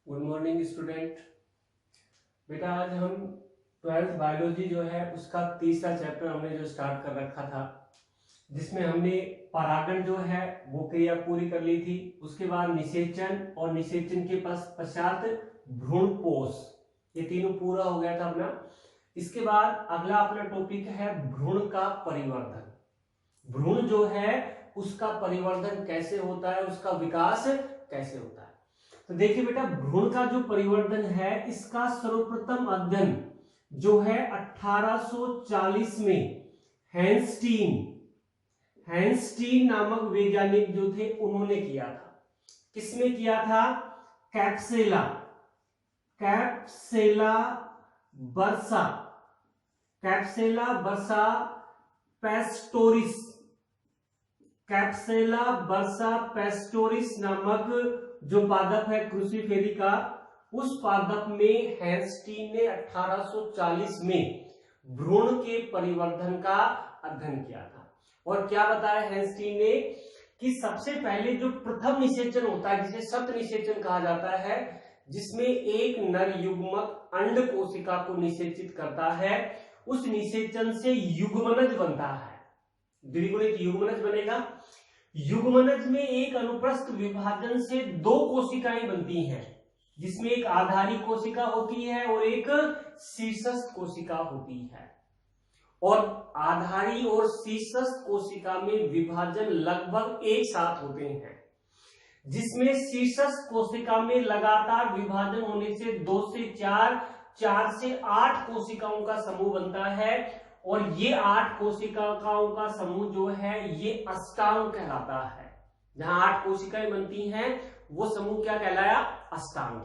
Good morning student. बेटा आज हम 12th बायोलॉजी जो है उसका तीसरा चैप्टर हमने जो स्टार्ट कर रखा था, जिसमें हमने परागण जो है वो क्रिया पूरी कर ली थी। उसके बाद निषेचन और निषेचन के पश्चात भ्रूणपोष, ये तीनों पूरा हो गया था अपना। इसके बाद अगला अपना टॉपिक है भ्रूण का परिवर्धन। भ्रूण जो है उसका परिवर्धन कैसे होता है, उसका विकास कैसे होता है। तो देखिए बेटा, भ्रूण का जो परिवर्तन है इसका सर्वप्रथम अध्ययन जो है 1840 में हैंस्टीन नामक वैज्ञानिक जो थे उन्होंने किया था। किसमें किया था? कैप्सेला बर्सा पेस्टोरिस नामक जो पादप है क्रूसीफेरी का, उस पादप में हैंस्टीन ने 1840 में भ्रूण के परिवर्धन का अध्ययन किया था। और क्या बताया हैंस्टीन ने कि सबसे पहले जो प्रथम निषेचन होता है, जिसे सत निषेचन कहा जाता है, जिसमें एक नर युग्मक अंड कोशिका को निषेचित करता है, उस निषेचन से युग्मनज बनता है। द्विगुणित युग्मनज बनेगा। युग्मनज में एक अनुप्रस्थ विभाजन से दो कोशिकाएं बनती हैं, जिसमें एक आधारी कोशिका होती है और एक शीर्षस्थ कोशिका होती है। और आधारी और शीर्षस्थ कोशिका में विभाजन लगभग एक साथ होते हैं, जिसमें शीर्षस्थ कोशिका में लगातार विभाजन होने से 2 से 4 से 8 कोशिकाओं का समूह बनता है। और ये 8 कोशिकाओं का समूह जो है ये अष्टांग कहलाता है। जहां 8 कोशिकाएं बनती हैं वो समूह क्या कहलाया? अष्टांग।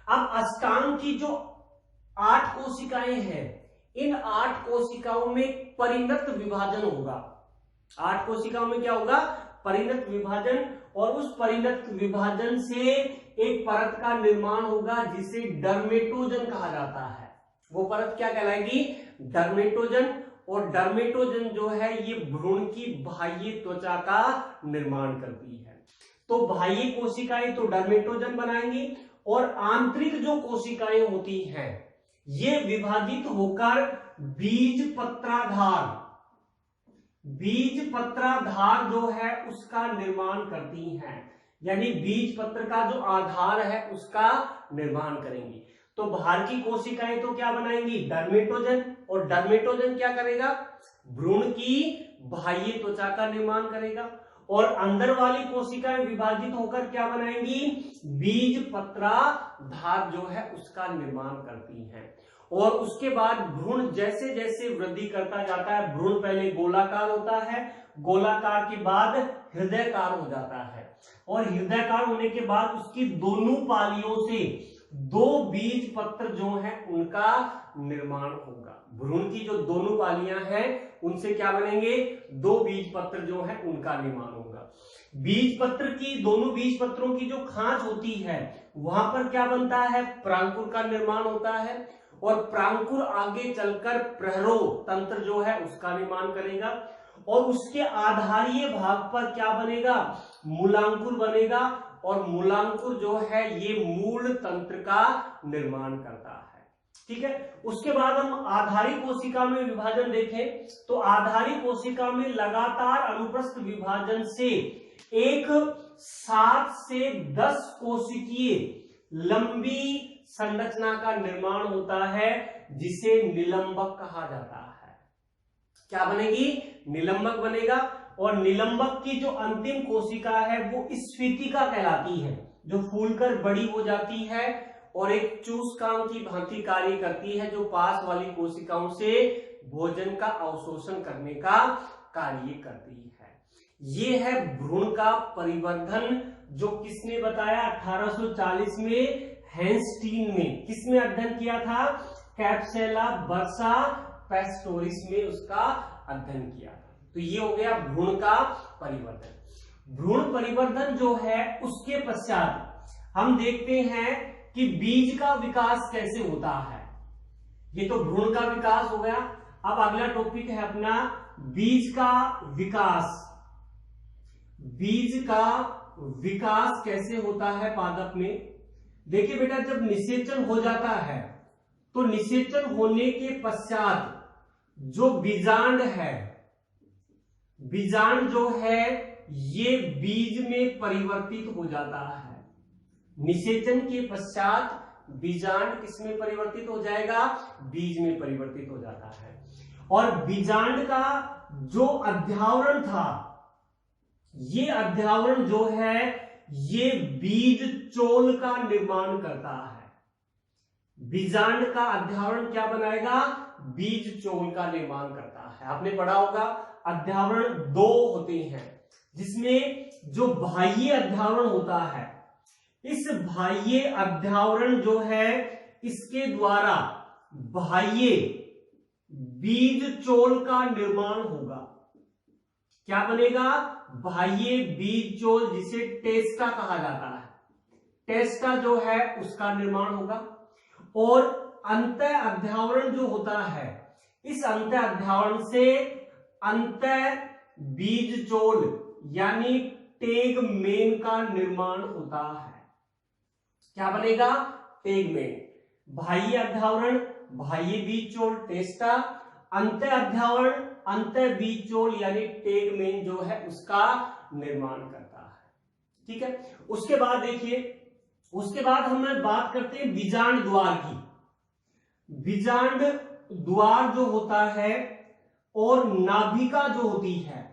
अब अष्टांग की जो 8 कोशिकाएं हैं, इन 8 कोशिकाओं में परिणत विभाजन होगा। 8 कोशिकाओं में क्या होगा? परिणत विभाजन। और उस परिणत विभाजन से एक परत का निर्माण होगा जिसे डर्मेटोजन कहा जाता है। वो परत क्या कहलाएगी? डर्मेटोजन। और डर्मेटोजन जो है ये भ्रूण की बाह्य त्वचा का निर्माण करती है। तो बाह्य कोशिकाएं तो डर्मेटोजन बनाएंगी, और आंतरिक जो कोशिकाएं होती हैं ये विभाजित होकर बीज पत्राधार जो है उसका निर्माण करती हैं। यानी बीज पत्र का जो आधार है उसका निर्माण करेंगी। तो बाहर की कोशिकाएं तो क्या बनाएंगी? डर्मेटोजन। और डर्मेटोजन क्या करेगा? भ्रूण की बाह्य त्वचा का निर्माण करेगा। और अंदर वाली कोशिकाएं विभाजित होकर क्या बनाएंगी? बीज पत्राधार जो है उसका निर्माण करती हैं। और उसके बाद भ्रूण जैसे जैसे वृद्धि करता जाता है, भ्रूण पहले गोलाकार होता है, गोलाकार के बाद हृदयकार हो जाता है, और हृदयकार होने के बाद उसकी दोनों पालियों से 2 बीज पत्र जो है उनका निर्माण होगा। भ्रूण की जो दोनों पालियां हैं उनसे क्या बनेंगे? 2 बीज पत्र जो है उनका निर्माण होगा। बीज पत्र की, दोनों बीज पत्रों की जो खांच होती है वहां पर क्या बनता है? प्रांकुर का निर्माण होता है। और प्रांकुर आगे चलकर प्रहरो तंत्र जो है उसका निर्माण करेगा। और उसके आधारीय भाग पर क्या बनेगा? मूलांकुर बनेगा। और मूलांकुर जो है ये मूल तंत्र का निर्माण करता है। ठीक है। उसके बाद हम आधारी कोशिका में विभाजन देखें तो आधारी कोशिका में लगातार अनुप्रस्थ विभाजन से एक 7 से 10 कोशिकीय लंबी संरचना का निर्माण होता है, जिसे निलंबक कहा जाता है। क्या बनेगी? निलंबक बनेगा। और निलंबक की जो अंतिम कोशिका है वो स्फीतिका कहलाती है, जो फूलकर बड़ी हो जाती है और एक चूसकाम की भांति कार्य करती है, जो पास वाली कोशिकाओं से भोजन का अवशोषण करने का कार्य करती है। ये है भ्रूण का परिवर्धन, जो किसने बताया? 1840 में हैंस्टीन ने। किसमें अध्ययन किया था? कैप्सेला बर्सा पेस्टोरिस में उसका अध्ययन किया था। तो ये हो गया भ्रूण का परिवर्धन। भ्रूण परिवर्धन जो है उसके पश्चात हम देखते हैं कि बीज का विकास कैसे होता है। ये तो भ्रूण का विकास हो गया। अब अगला टॉपिक है अपना बीज का विकास। बीज का विकास कैसे होता है पादप में? देखिए बेटा, जब निषेचन हो जाता है तो निषेचन होने के पश्चात जो बीजांड है, बीजांड जो है ये बीज में परिवर्तित हो जाता है। निषेचन के पश्चात बीजांड किसमें परिवर्तित हो जाएगा? बीज में परिवर्तित हो जाता है। और बीजांड का जो अध्यावरण था, ये अध्यावरण जो है ये बीज चोल का निर्माण करता है। बीजांड का अध्यावरण क्या बनाएगा? बीज चोल का निर्माण करता है। आपने पढ़ा होगा अध्यावरण दो होते हैं, जिसमें जो बाह्य अध्यावरण होता है, इस बाह्य अध्यावरण जो है इसके द्वारा बाह्य बीज चोल का निर्माण होगा। क्या बनेगा? बाह्य बीज चोल, जिसे टेस्टा कहा जाता है। टेस्टा जो है उसका निर्माण होगा। और अंत अध्यावरण जो होता है, इस अंत अध्यावरण से अंत बीज चोल यानी टेगमेन का निर्माण होता है। क्या बनेगा? टेगमेन। बाह्य अध्यावरण बाह्य बीज चोल टेस्टा, अंत अध्यावरण अंत बीज चोल यानी टेगमेन जो है उसका निर्माण करता है। ठीक है। उसके बाद देखिए, उसके बाद हम बात करते हैं बीजांड द्वार की। बीजांड द्वार जो होता है और नाभिका जो होती है,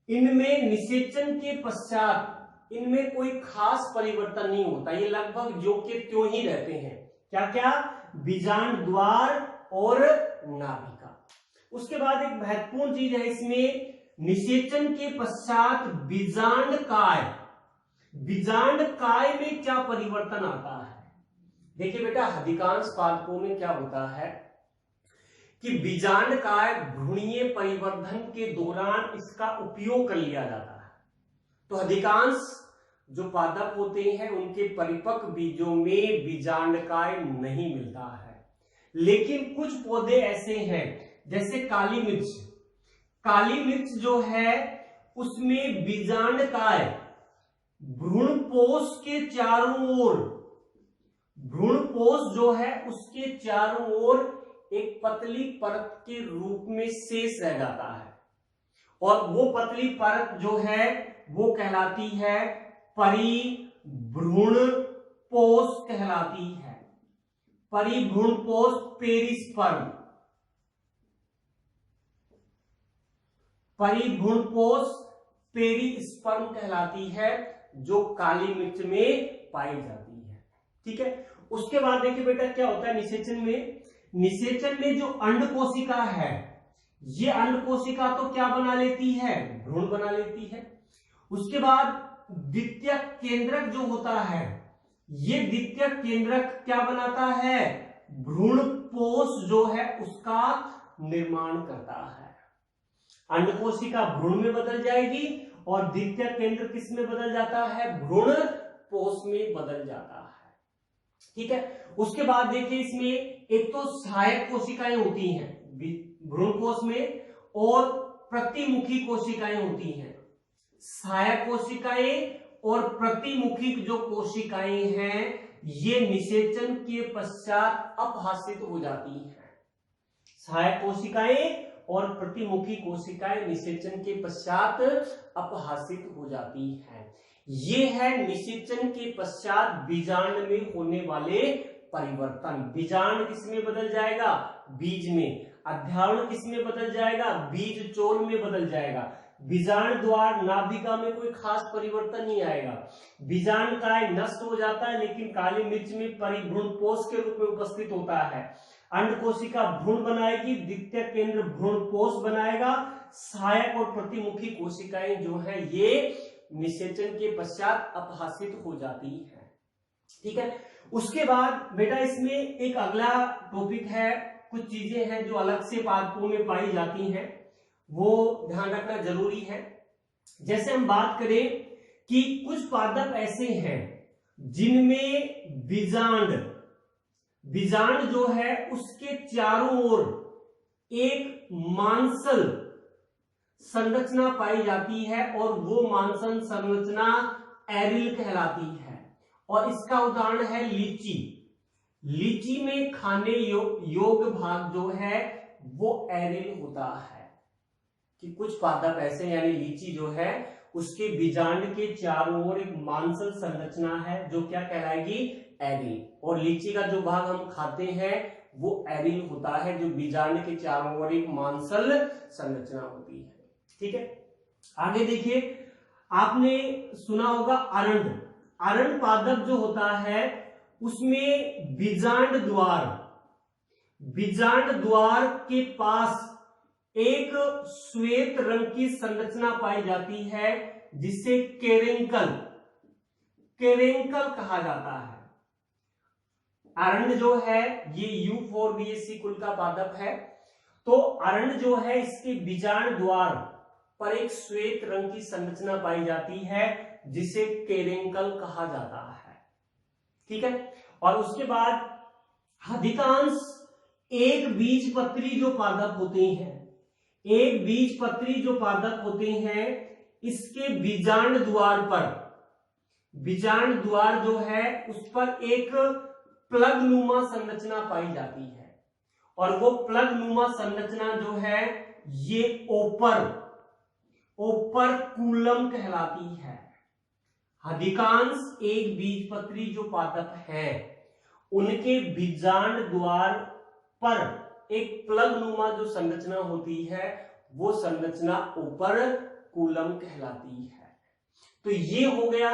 इनमें निषेचन के पश्चात इनमें कोई खास परिवर्तन नहीं होता, ये लगभग जो के त्यों ही रहते हैं। क्या क्या? बीजांड द्वार और नाभिका। उसके बाद एक महत्वपूर्ण चीज है इसमें, निषेचन के पश्चात बीजांड काय। बीजांड काय में क्या परिवर्तन आता है? देखिए बेटा, अधिकांश पादपों में क्या होता है कि बीजांड काय भ्रूणीय परिवर्धन के दौरान इसका उपयोग कर लिया जाता है। तो अधिकांश जो पादप होते हैं उनके परिपक्व बीजों में बीजांड काय नहीं मिलता है। लेकिन कुछ पौधे ऐसे हैं जैसे काली मिर्च। काली मिर्च जो है उसमें बीजांड काय भ्रूणपोष के चारों ओर, भ्रूणपोष जो है उसके चारों ओर एक पतली परत के रूप में शेष रह जाता है। और वो पतली परत जो है वो कहलाती है परिभ्रूणपोष कहलाती है। परिभ्रूणपोष पेरिस्पर्म, परिभ्रूणपोष पेरिस्पर्म कहलाती है, जो काली मिर्च में पाई जाती है। ठीक है। उसके बाद देखिए बेटा क्या होता है निषेचन में। निषेचन में जो अंड कोशिका है, ये अंड कोशिका तो क्या बना लेती है? भ्रूण बना लेती है। उसके बाद द्वितीयक केंद्रक जो होता है, ये द्वितीयक केंद्रक क्या बनाता है? भ्रूणपोष जो है उसका निर्माण करता है। अंड कोशिका भ्रूण में बदल जाएगी और द्वितीयक केंद्र किस में बदल जाता है? भ्रूणपोष में बदल जाता है। ठीक है। उसके बाद देखिए इसमें एक तो सहायक कोशिकाएं होती हैं भ्रूणपोष में, और प्रतिमुखी कोशिकाएं होती हैं। सहायक कोशिकाएं और प्रतिमुखी जो कोशिकाएं हैं ये निषेचन के पश्चात अपहासित हो जाती हैं। सहायक कोशिकाएं और प्रतिमुखी कोशिकाएं निषेचन के पश्चात अपहासित हो जाती हैं। ये है निषेचन के पश्चात बीजांड में होने वाले परिवर्तन। बीजांड किसमें बदल जाएगा? बीज में। अध्यावरण किसमें बदल जाएगा? बीज चोल में बदल जाएगा। बीजांड द्वार नाभिका में कोई खास परिवर्तन नहीं आएगा। बीजांड काय नष्ट हो जाता है, लेकिन काली मिर्च में परिभ्रूणपोष के रूप में उपस्थित होता है। अंड कोशिका भ्रूण बनाएगी, द्वितीय केंद्र भ्रूणपोष बनाएगा। सहायक और प्रतिमुखी कोशिकाएं जो है ये निषेचन के पश्चात अपहासित हो जाती है। ठीक है। उसके बाद बेटा इसमें एक अगला टॉपिक है, कुछ चीजें हैं जो अलग से पादपों में पाई जाती हैं, वो ध्यान रखना जरूरी है। जैसे हम बात करें कि कुछ पादप ऐसे हैं जिनमें बीजांड जो है उसके चारों ओर एक मांसल संरचना पाई जाती है, और वो मांसल संरचना एरिल कहलाती है। और इसका उदाहरण है लीची। लीची में खाने योग्य भाग जो है वो एरिल होता है, कि कुछ पादप ऐसे यानी लीची जो है उसके बीजांड के चारों ओर एक मांसल संरचना है जो क्या कहलाएगी, एरिल। और लीची का जो भाग हम खाते हैं वो एरिल होता है, जो बीजांड के चारों ओर एक मांसल संरचना होती है। ठीक है, आगे देखिए, आपने सुना होगा अरंड। अरंड पादप जो होता है उसमें बीजांड द्वार के पास एक श्वेत रंग की संरचना पाई जाती है जिसे केरेंकल कहा जाता है। अरंड जो है ये यूफोर्बिएसी कुल का पादप है। तो अरंड जो है इसके बीजांड द्वार पर एक श्वेत रंग की संरचना पाई जाती है जिसे केरेंकल कहा जाता है। ठीक है, और उसके बाद अधिकांश एक बीजपत्री जो पादप होते हैं इसके बीजांड द्वार जो है उस पर एक प्लग नुमा संरचना पाई जाती है, और वो प्लग नुमा संरचना जो है ये ओपर्कुलम कहलाती है। अधिकांश एक बीजपत्री जो पादप हैं उनके बीजांड द्वार पर एक प्लग नुमा जो संरचना होती है वो संरचना ओपर्कुलम कहलाती है। तो ये हो गया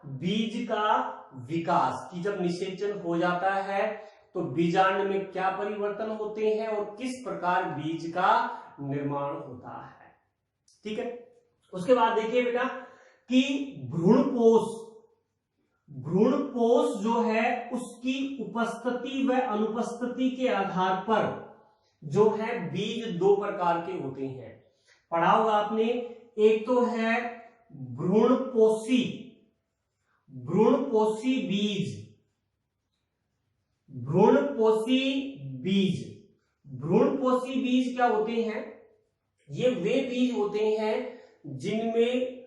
बीज का विकास, कि जब निषेचन हो जाता है तो बीजांड में क्या परिवर्तन होते हैं और किस प्रकार बीज का निर्माण होता है। ठीक है, उसके बाद देखिए बेटा कि भ्रूणपोष जो है उसकी उपस्थिति व अनुपस्थिति के आधार पर जो है बीज दो प्रकार के होते हैं। पढ़ा होगा आपने, एक तो है भ्रूणपोषी बीज। भ्रूणपोषी बीज क्या होते हैं, ये वे बीज होते हैं जिनमें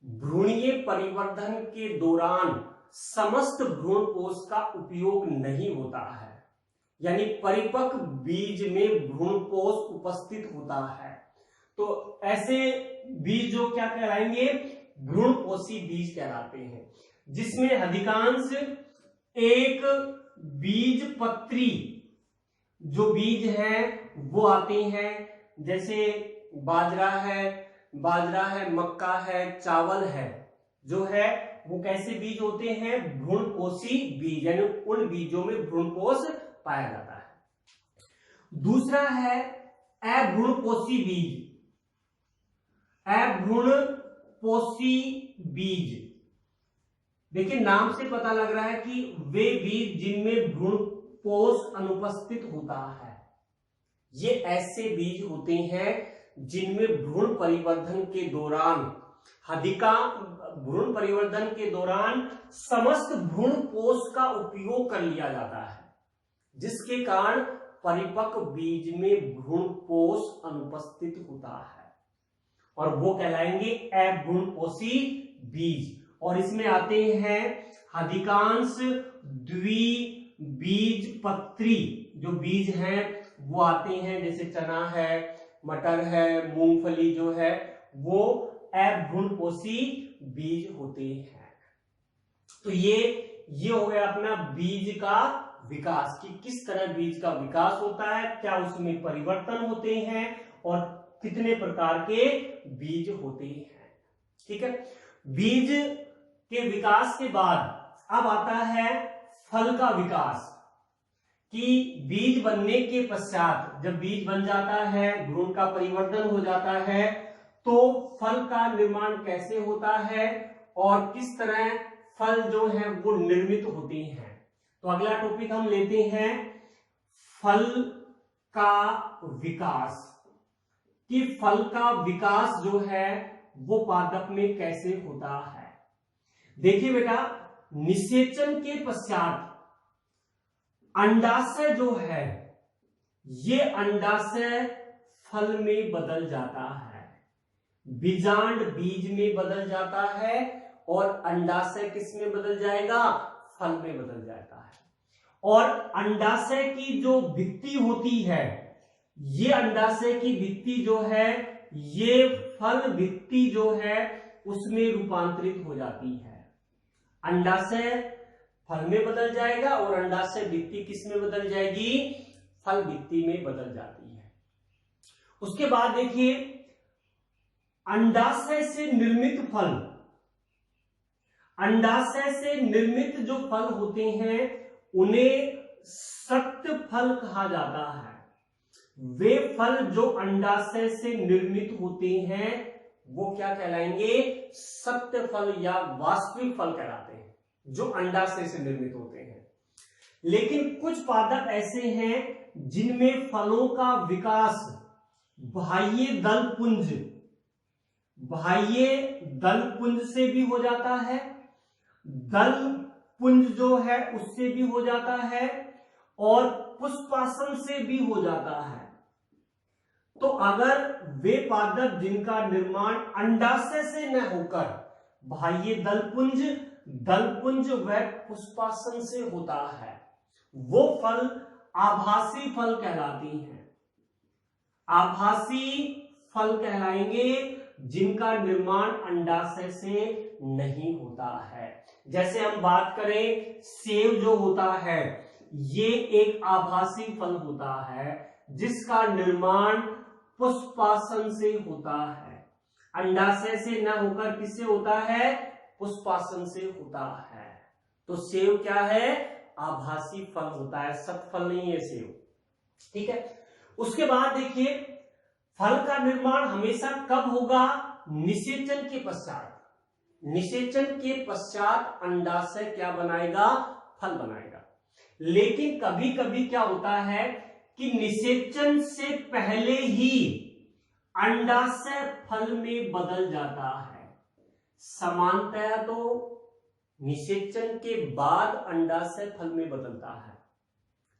भ्रूणीय परिवर्धन के दौरान समस्त भ्रूणपोष का उपयोग नहीं होता है, यानी परिपक्व बीज में भ्रूणपोष उपस्थित होता है। तो ऐसे बीज जो क्या कहलाएंगे, भ्रूणपोषी बीज कहलाते हैं, जिसमें अधिकांश एक बीजपत्री जो बीज हैं वो आते हैं, जैसे बाजरा है, मक्का है, चावल है, जो है वो कैसे बीज होते हैं, भ्रूणपोषी बीज, यानी उन बीजों में भ्रूणपोष पाया जाता है। दूसरा है अभ्रूणपोषी बीज। देखिए नाम से पता लग रहा है कि वे बीज जिनमें भ्रूणपोष अनुपस्थित होता है, ये ऐसे बीज होते हैं जिनमें भ्रूण परिवर्धन के दौरान समस्त भ्रूणपोष का उपयोग कर लिया जाता है, जिसके कारण परिपक्व बीज में भ्रूणपोष अनुपस्थित होता है, और वो कहलाएंगे अभ्रूणपोषी बीज। और इसमें आते हैं अधिकांश द्विबीजपत्री जो बीज हैं वो आते हैं, जैसे चना है, मटर है, मूंगफली जो है वो अभ्रूणपोषी बीज होते हैं। तो ये हो गया अपना बीज का विकास, कि किस तरह बीज का विकास होता है, क्या उसमें परिवर्तन होते हैं और कितने प्रकार के बीज होते हैं। ठीक है, बीज के विकास के बाद अब आता है फल का विकास, कि बीज बनने के पश्चात जब बीज बन जाता है, भ्रूण का परिवर्तन हो जाता है, तो फल का निर्माण कैसे होता है और किस तरह फल जो है वो निर्मित होते हैं। तो अगला टॉपिक हम लेते हैं फल का विकास, कि फल का विकास जो है वो पादप में कैसे होता है। देखिए बेटा, निषेचन के पश्चात अंडाशय जो है ये अंडाशय फल में बदल जाता है, बीजांड बीज में बदल जाता है, और अंडाशय किस में बदल जाएगा, फल में बदल जाता है। और अंडाशय की जो भित्ति होती है, ये अंडाशय की भित्ति जो है ये फल भित्ति जो है उसमें रूपांतरित हो जाती है। अंडाशय फल में बदल जाएगा और अंडाशय भित्ति किस में बदल जाएगी? फल भित्ति में बदल जाती है। उसके बाद देखिए, अंडाशय से निर्मित फल, अंडाशय से निर्मित जो फल होते हैं उन्हें सत्य फल कहा जाता है। वे फल जो अंडाशय से निर्मित होते हैं वो क्या कहलाएंगे? सत्य फल या वास्तविक फल कहलाते हैं, जो अंडाशय से निर्मित होते हैं। लेकिन कुछ पादप ऐसे हैं जिनमें फलों का विकास बाह्य दल पुंज से भी हो जाता है, दल पुंज जो है उससे भी हो जाता है, और पुष्पासन से भी हो जाता है। तो अगर वे पादप जिनका निर्माण अंडाशय से न होकर बाह्य दलपुंज व पुष्पासन से होता है, वो फल आभासी फल कहलाती हैं। आभासी फल कहलाएंगे जिनका निर्माण अंडाशय से नहीं होता है। जैसे हम बात करें, सेब जो होता है ये एक आभासी फल होता है जिसका निर्माण पुष्पासन से होता है। अंडाशय से न होकर किससे होता है? पुष्पासन से होता है। तो सेब क्या है? आभासी फल होता है, सत फल नहीं है सेब। ठीक है। उसके बाद देखिए, फल का निर्माण हमेशा कब होगा? निषेचन के पश्चात। निषेचन के पश्चात अंडाशय क्या बनाएगा? फल बनाएगा। लेकिन कभी कभी क्या होता है कि निषेचन से पहले ही अंडाशय फल में बदल जाता है। सामान्यतः तो निषेचन के बाद अंडाशय फल में बदलता है,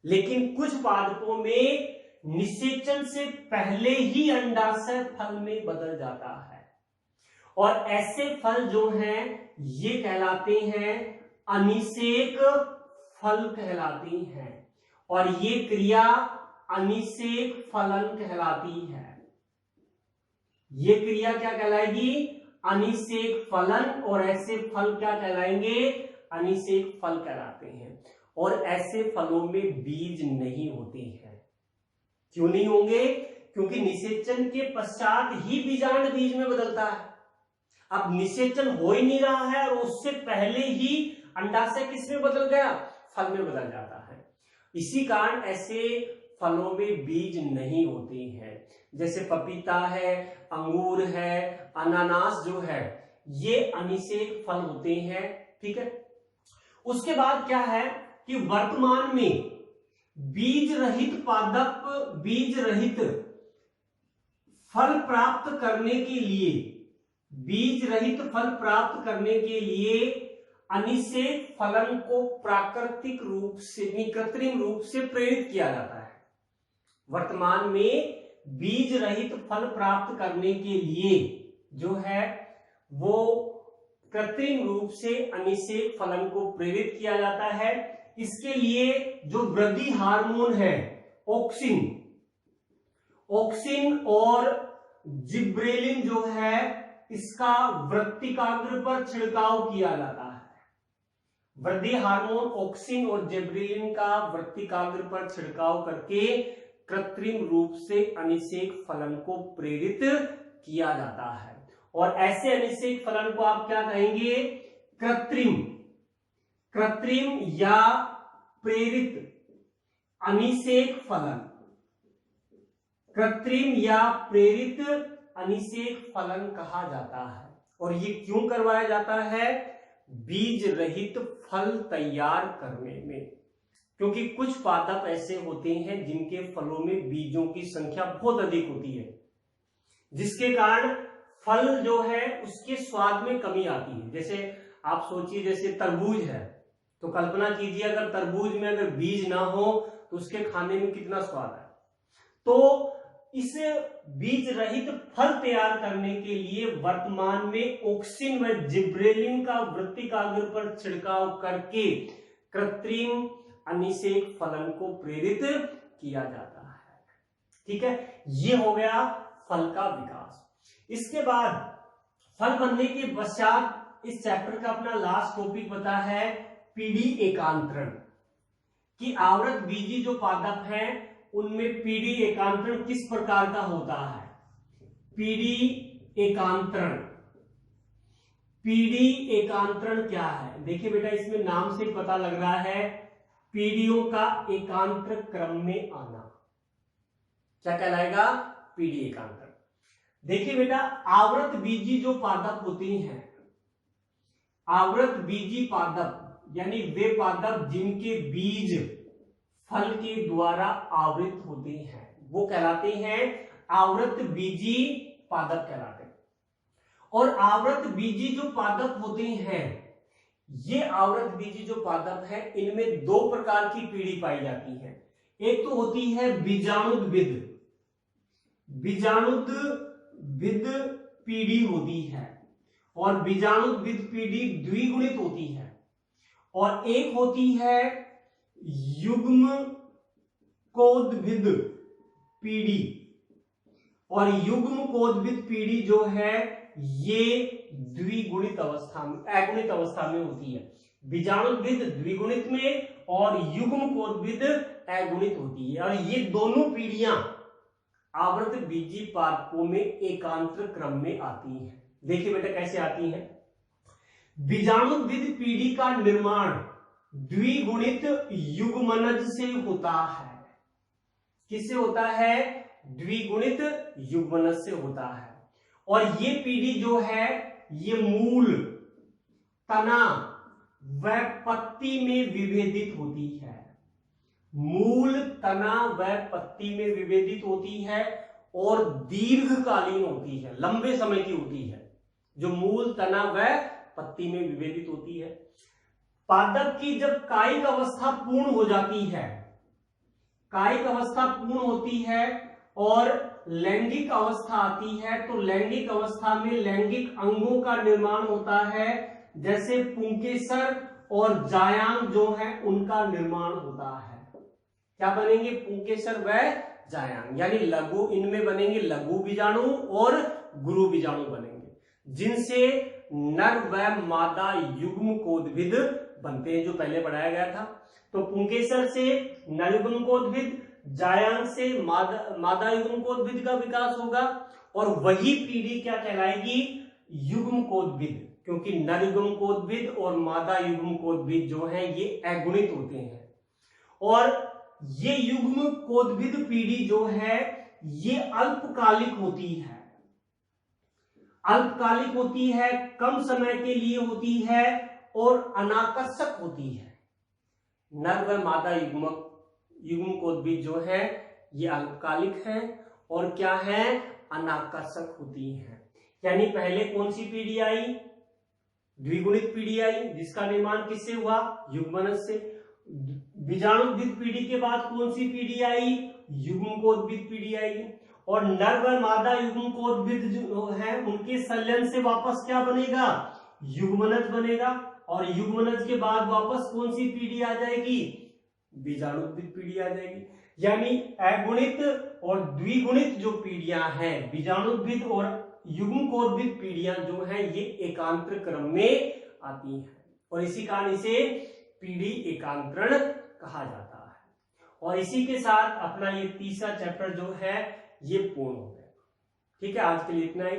लेकिन कुछ पादपों में निषेचन से पहले ही अंडाशय फल में बदल जाता है। और ऐसे फल जो हैं ये कहलाते हैं अनिषेक फल कहलाती हैं, और ये क्रिया अनिषेक फलन कहलाती है। ये क्रिया क्या कहलाएगी? अनिषेक फलन। और ऐसे फल क्या कहलाएंगे? अनिषेक फल कहलाते हैं। और ऐसे फलों में बीज नहीं होते हैं। क्यों नहीं होंगे? क्योंकि निषेचन के पश्चात ही बीजांड बीज में बदलता है। अब निषेचन हो ही नहीं रहा है और उससे पहले ही अंडाशय किस में बदल गया? फल में बदल जाता है। इसी कारण ऐसे फलों में बीज नहीं होते हैं। जैसे पपीता है, अंगूर है, अनानास जो है, ये अनिषेक फल होते हैं। ठीक है। उसके बाद क्या है कि वर्तमान में बीज रहित पादप, बीज रहित फल प्राप्त करने के लिए, बीज रहित फल प्राप्त करने के लिए अनिषेक फलन को प्राकृतिक रूप से, कृत्रिम रूप से प्रेरित किया जाता है। वर्तमान में बीज रहित फल प्राप्त करने के लिए जो है वो कृत्रिम रूप से अनिषेक फलन को प्रेरित किया जाता है। इसके लिए जो वृद्धि हार्मोन है ऑक्सिन, ऑक्सिन और जिब्रेलिन जो है इसका वृत्तिकाग्र पर छिड़काव किया जाता है। वृद्धि हार्मोन ऑक्सिन और जिब्रेलिन का वृत्तिकाग्र पर छिड़काव करके कृत्रिम रूप से अनिषेक फलन को प्रेरित किया जाता है। और ऐसे अनिषेक फलन को आप क्या कहेंगे? कृत्रिम, कृत्रिम या प्रेरित अनिषेक फलन। कृत्रिम या प्रेरित अनिषेक फलन कहा जाता है। और ये क्यों करवाया जाता है? बीज रहित फल तैयार करने में। क्योंकि कुछ पादप ऐसे होते हैं जिनके फलों में बीजों की संख्या बहुत अधिक होती है, जिसके कारण फल जो है उसके स्वाद में कमी आती है। जैसे आप सोचिए, जैसे तरबूज है, तो कल्पना कीजिए अगर तरबूज में अगर बीज ना हो तो उसके खाने में कितना स्वाद है। तो इस बीज रहित फल तैयार करने के लिए वर्तमान में ऑक्सिन व जिब्रेलिन का वृत्तिकाग्र पर छिड़काव करके कृत्रिम अनिषेक फलन को प्रेरित किया जाता है। ठीक है, ये हो गया फल का विकास। इसके बाद फल बनने के पश्चात इस चैप्टर का अपना लास्ट टॉपिक बता है पीढ़ी एकांतरण, कि आवृत बीजी जो पादप हैं उनमें पीढ़ी एकांतरण किस प्रकार का होता है। पीढ़ी एकांतरण, पीढ़ी एकांतरण क्या है? देखिए बेटा, इसमें नाम से पता लग रहा है पीढ़ियों का एकांतर क्रम में आना, क्या कहलाएगा? पीढ़ी एकांतर। देखिए बेटा, आवृत बीजी जो पादप होती हैं, आवृत बीजी पादप यानी वे पादप जिनके बीज फल के द्वारा आवृत होते हैं वो कहलाते हैं आवृत बीजी पादप कहलाते हैं। और आवृत बीजी जो पादप होते हैं, ये आवृत बीजी जो पादप है इनमें दो प्रकार की पीढ़ी पाई जाती है। एक तो होती है बीजाणुद्विद, बीजाणुद्विद पीढ़ी होती है, और बीजाणुद्विद पीढ़ी द्विगुणित होती है। और एक होती है युग्मकोद्भिद पीढ़ी, और युग्मकोद्भिद पीढ़ी जो है ये द्विगुणित अवस्था में, अगुणित अवस्था में होती है। बीजाणुद्विद द्विगुणित में और युग्मकोद्भिद अगुणित होती है। और ये दोनों पीढ़ियां आवृत बीजी पादपों में एकांतर क्रम में आती हैं। देखिए बेटा कैसे आती हैं। बीजाणुद्विद पीढ़ी का निर्माण द्विगुणित युग्मनज से होता है। किससे होता है? द्विगुणित युग्मनज से होता है। और ये पीढ़ी जो है ये मूल, तना व पत्ती में विभेदित होती है। मूल, तना व पत्ती में विभेदित होती है और दीर्घकालीन होती है, लंबे समय की होती है, जो मूल, तना व पत्ती में विभेदित होती है। पादप की जब कायिक अवस्था पूर्ण हो जाती है, कायिक अवस्था पूर्ण होती है और लैंगिक अवस्था आती है, तो लैंगिक अवस्था में लैंगिक अंगों का निर्माण होता है, जैसे पुंकेसर और जायांग जो है उनका निर्माण होता है। क्या बनेंगे? पुंकेसर व जायांग, यानी लघु, इनमें बनेंगे लघु बीजाणु और गुरु बीजाणु बनेंगे, जिनसे नर व मादा युग्मकोद्भिद बनते हैं, जो पहले पढ़ाया गया था। तो पुंकेसर से नर युग्मकोद्भिद, जायांग से मादा युग्मकोद्भिद का विकास होगा, और वही पीढ़ी क्या कहलाएगी? युग्मकोद्भिद, क्योंकि नर युग्मकोद्भिद और मादा युग्मकोद्भिद जो है ये अगुणित होते हैं। और ये युग्मकोद्भिद पीढ़ी जो है ये अल्पकालिक होती है, अल्पकालिक होती है, कम समय के लिए होती है और अनाकर्षक होती है। नर व मादा युग्मकोद्भिद जो है ये अल्पकालिक है और क्या है? अनाकर्षक होती है। यानी पहले कौन सी पीढ़ी आई? द्विगुणित पीढ़ी आई, जिसका निर्माण किससे हुआ? युग्मनज से। बीजाणुद्विद पीढ़ी के बाद कौन सी पीढ़ी आई? युग्मकोद्भिद पीढ़ी आई। और नर व मादा युग्मकोद्भिद जो है उनके संलयन से वापस क्या बनेगा? युग्मनज बनेगा। और युग्मनज के बाद वापस कौन सी पीढ़ी आ जाएगी? बीजाणुद्विद पीढ़ी आ जाएगी। यानी अगुणित और द्विगुणित जो पीढ़ियां हैं, बीजाणुद्विद और युग्मकोद्भिद पीढ़ियां जो हैं ये एकांतर क्रम में आती हैं, और इसी कारण इसे पीढ़ी एकांतरण कहा जाता है। और इसी के साथ अपना ये तीसरा चैप्टर जो है ये पूर्ण हो गया। ठीक है, आज के लिए इतना ही।